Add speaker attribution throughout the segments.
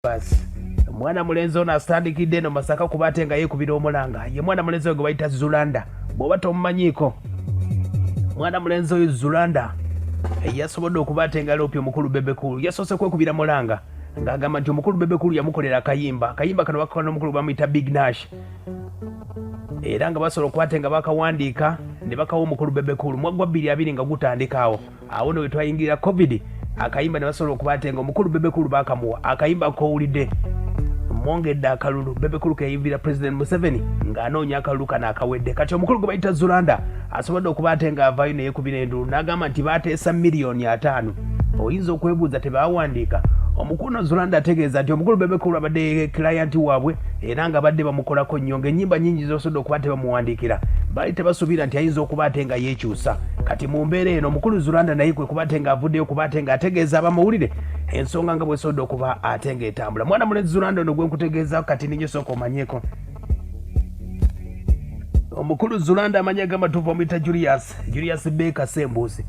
Speaker 1: basi mwana mulenzi ono asitandikidde eno Masaka kubate nga yeekubira omulanga ye mwana mulenzi oyo gwe bayita Zulanda bw'oba tomumanyiiko mwana mulenzi oyo Zulanda yasobodde okuba ate nga loopye omukulu Bebe Cool yasoose kwekubira mulanga ng'agamba nti omukulu Bebe Cool yamukolera akayimba kano bakakola n'omukulu bamuyita Big Nash era nga basobola okuba ate nga bakawandiika ne bakawa omukulu Bebe Cool mwaggwa 2020 nga gutandikaawo awo ne we twayingira covid akayimba ne basobola okuba ate nga omukulu Bebe Cool bakamuwa akayimba kowulidde mwongedde akalulu Bebe Cool keyimvira President Museveni ng'anoonya akalulu kano akawedde kati omukulu gwe bayita Zulanda asobodde okuba ate nga avaayo ne yeekubira endulu n'agamba nti baateesa $5,000,000 oyinza okwebuuza tebawandiika omukulu Zulanda ategeeza nti omukulu Bebe Cool abadde client waabwe era nga badde bamukolako nnyo ng'ennyimba nnyingi z'osobodde okuba tebamuwandiikira baali tebasuubira nti ayinza okuba ate nga yeekyusa kati mu mbeera eno omukulu Zulanda naye kwe kuba ate nga avuddeyo kuba ate nga ategeeza abamuwulire ensonga nga bw'esobodde okuba ate ng'etambula mwana mulenzi Zulanda ono gwe nkutegeeza kati ninyo sooka omanyeeko omukulu Zulanda amanya g'amatuufu omuyita Julius Baker Sembuusi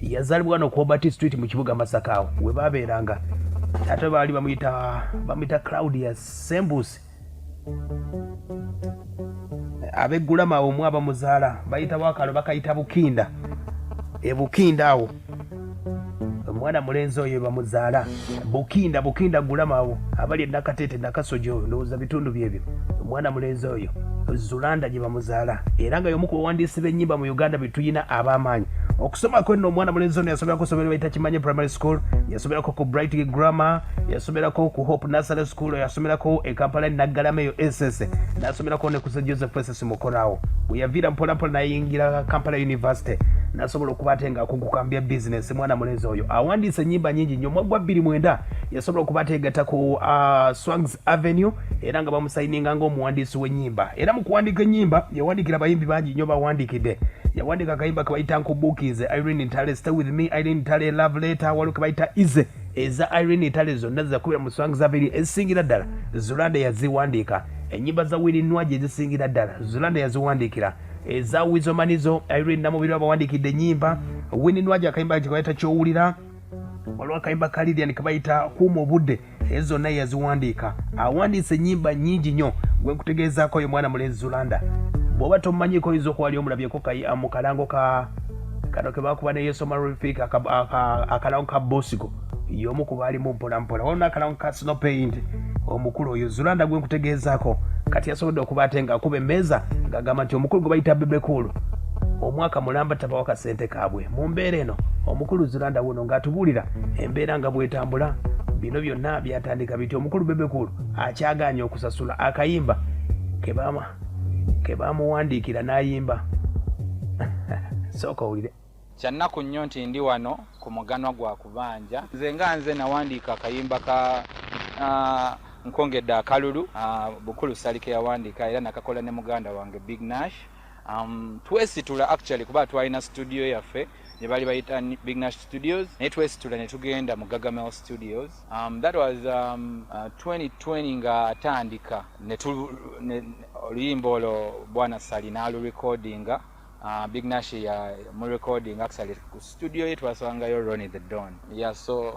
Speaker 1: yazaalibwa wano ku Obert Street mu kibuga Masaka awo we baabeeranga ate baali bamuyita Claudius Sembuusi abeggulama awo mu abamuzaala bayitawo akalo bakayita Bukinda Bukinda awo omwana mulenzi oyo bamuzaala Bukinda gulama awo abali Nakateete Nakasojo ndowooza bitundu byebyo omwana mulenzi oyo Zulanda gye bamuzaala era nga y'omu ku bawandiisi b'ennyimba mu Uganda betuyina ab'amaanyi okusomako nno omwana mulenzi ono yasomerako ssomero bayita Kimanye Primary School yasomerako ku Bright Grammar yasomerako ku Hope Nursery School yasomerako e Kampala Naggalameyo SS n'asomerako ne ku St Joseph Francis Mukorawo bwe yaviira mpolampola n'ayingira Kampala University n'asobola okuba ate nga akugukambya business mwana mulenzi oyo awandiise ennyimba nnyingi nnyo mwagwa 2009 yasobola okuba ateegata ku Swangs Avenue era nga bamusayininga ng'omuwandiisi w'ennyimba era mu kuwandiika ennyimba yawandiikira abayimbi bangi nnyo bawandiikidde yawandiika akayimba ke bayita Nkubuukize Irene Ntale Stay With Me Irene Ntale Love Letter waliwo ke bayita Ize eza Irene Ntale zonna zakubira mu Swangs Avenue ezisingira ddala Zulanda yaziwandiika ennyimba za Willy Nwaje ezisingira ddala Zulanda yaziwandiikira eza Wizomanizo Irene Namubiri abawandiikidde ennyimba Willy Nwaje akayimba ke bayita Kyowulira waliwo akayimba Kalidian ke bayita Kuuma Obudde ezo zonna yaziwandiika awandiise ennyimba nnyingi nnyo gwe nkutegeezaako oyo mwana mulenzi Zulanda bw'oba tomumanyiiko oyinza okuba wali omulabyeko mu kalango kano ke baakuba ne Yesu Marifik akalango ka Bosiko y'omu ku baalimu mpolampola waliwo n'akalango ka Snow Paint omukulu oyo Zulanda gwe nkutegeezaako kati yasobodde okuba ate ng'akuba emmeeza ng'agamba nti omukulu gwe bayita Bebe Cool omwaka mulamba tabawa kasente kaabwe mu mbeera eno omukulu Zulanda wuno ng'atubuulira embeera nga bw'etambula bino byonna byatandika biti omukulu Bebe Cool akyagaanye okusasula akayimba ke baamuwandiikira n'ayimba sooka owulire
Speaker 2: kyannaku nnyo nti ndi wano ku muganwa gwa kubanja nze nawandiika akayimba ka nkongedde akalulu Bukulu Salike yawandiika era nakakola ne muganda wange Big Nash twesitula actually kuba twalina studio yaffe ne bali bayita Big Nash Studios naye twesitula ne tugenda mu Gagamel Studios that was 2020 nga atandika oluyimba olwo bwana Sali n'alu recordinga Big Nash ya mu recording actually ku studio yetu twasangayo Ronnie the Don so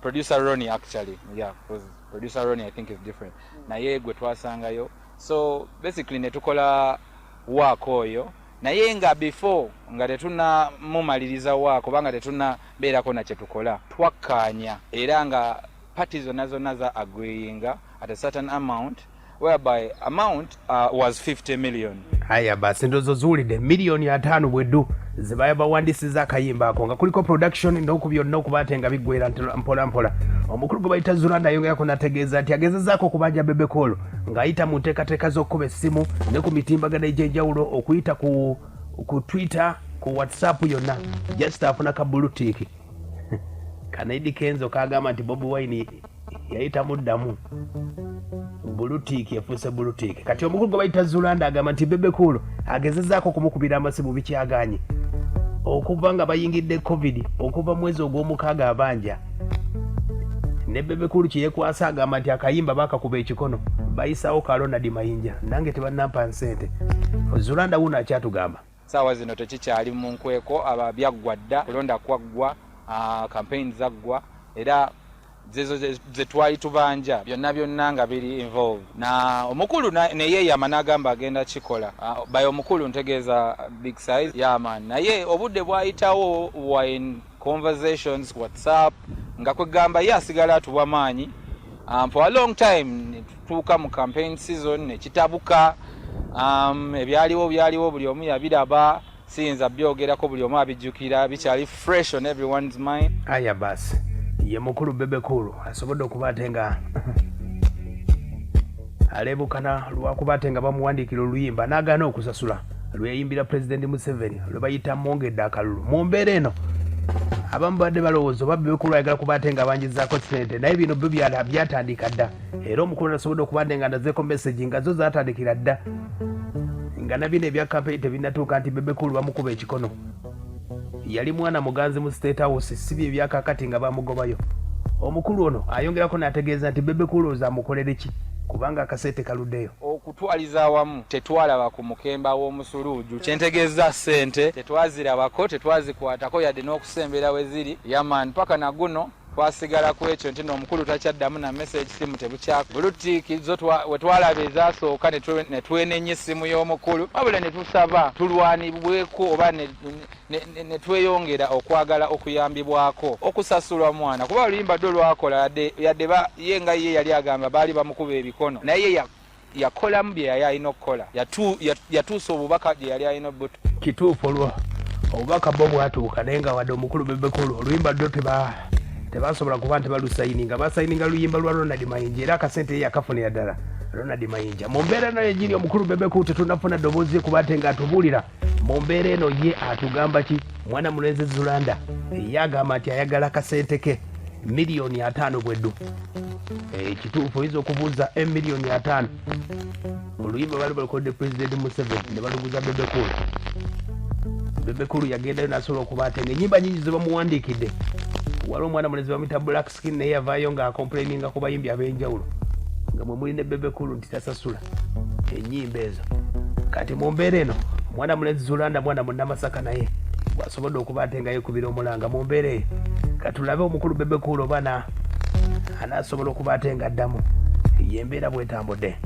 Speaker 2: producer Ronnie actually because producer Ronnie I think is different naye gwe twasangayo so basically ne tukola wako oyo naye nga before nga tetuna mumaliriza wako banga tetuna beerako na kyetukola twakkaanya era nga parties zonna za agreeing at a certain amount whereby amount was 50 million.
Speaker 1: Haya basi ndozo zuulidde $5,000,000 bweddu zibaya bawandiisiza akayimba ako nga kuliko production n'oku byonna okuba ate nga biggwera mpola omukulu gwe bayita Zulanda ayongerako n'ategeeza nti agezezaako okubanja Bebe Cool ng'ayita mu nteekateeka z'okkuba essimu ne ku mitimbagano egy'enjawulo okuyita ku Twitter ku WhatsApp yonna just afuna ka blue tick Kanaidi Kenzo kagamba nti Bobi Wine yayita muddamu blue tick yafuuse blue tick kati omukulu gwe bayita Zulanda agamba nti Bebe Cool agezezaako kumukubira amasimu bikyaganye okuva nga bayingidde covid okuva mwezi ogw'omukaaga abanja ne Bebe Cool kyeyekwasa agamba nti akayimba bakakuba ekikono bayisawo ka Ronald Mayinja nange tebannampa nsente Zulanda wuno akyatugamba
Speaker 2: saawa zino tekikyali mu nkweko ababyaggwa dda kulonda kwaggwa campaign zaggwa era zezo ze twali tubanja byonna nga biri involved na omukulu naye yama n'agamba agenda kikola bayo omukulu ntegeeza big size yaman naye obudde bwayitawo wa in conversations WhatsApp nga kwegamba ye asigala atuwa maanyi for a long time tuuka mu campaign season nekitabuka ebyaliwo buli omu yabiraba siyinza byogerako buli omu abijjukira bikyali fresh on everyone's mind.
Speaker 1: Aya basi ye mukulu Bebe Cool asobodde okuba ate nga alebukana lwakuba ate nga bamuwandiikira Luyimba n'agaana okusasula lweyimbira President Museveni lwe bayita mwongedde akalulu mu mbeera eno abamu badde balowooza oba Bebe Cool ayagala kuba ate nga abanjizaako Sente naye bino byo byatandika dda era omukulu asobodde okuba ate nga ndazeeko message nga zo zaatandikira dda nga nabino ebya campaign tebinnatuuka nti Bebe Cool bamukuba ekikono yali mwana muganzi mu State House sibi ebyakakati nga bamugobayo omukulu ono ayongerako n'ategeeza nti Bebe Cool ozamukolere ki kubanga akasente kaluddeyo
Speaker 2: okutwaliza awamu tetwalaba ku mukemba w'omusuluuju kyentegeeza Sente tetwazirabako tetwazikwatako yadde n'okusembera we ziri yaman paka na guno twasigala ku ekyo nti n'omukulu takyaddamu na message simu tebukyako bulutiiki zo wetwalaba ezasooka ne twenenya essimu y'omukulu wabula ne tusaba tulwanibweko oba ne tweyongera okwagala okuyambibwako okusasulwa mwana kuba Luyimba ddo lwakola yadde ye nga ye yali agamba baali bamukuba ebikono naye yakolamu bye yali alina okukola yatuusa obubaka gye yali alina obuto
Speaker 1: kituufu olwo obubaka bwo bwatuuka naye nga wadde omukulu Bebe Cool Luyimba ddo tebasobola kuba nti balusayininga basayininga Luyimba lwa Ronald Mayinja era akasente ye yakafunira ddala Ronald Mayinja mu mbeera eno yegiri omukulu Bebe Cool tetunafuna ddoboozi kuba ate nga atubuulira mu mbeera eno ye atugamba ki mwana mulenzi Zulanda ye agamba nti ayagala akasente ke miliyoni 5 bweddu ekituufu oyinza okubuuza miliyoni 5 Oluyimba bali balikodde President Museveni ne baluguza Bebe Cool Bebe Cool yagendayo n'asobola okuba ate ng'ennyimba nyingi ze bamuwandiikidde wali omwana mulenzi bamuyita Black Skin naye yavaayo nga acomplaininga ku bayimbi ab'enjawulo nga mwe muli ne Bebe Cool nti tasasula ennyimba ezo kati mu mbeera eno mwana mulenzi Zulanda mwana munnamasaka naye bw'asobodde okuba ate nga yeekubira omulanga mu mbeera eyo katulabe omukulu Bebe Cool oba anaasobola okuba ate nga addamu ye embeera bw'etambudde.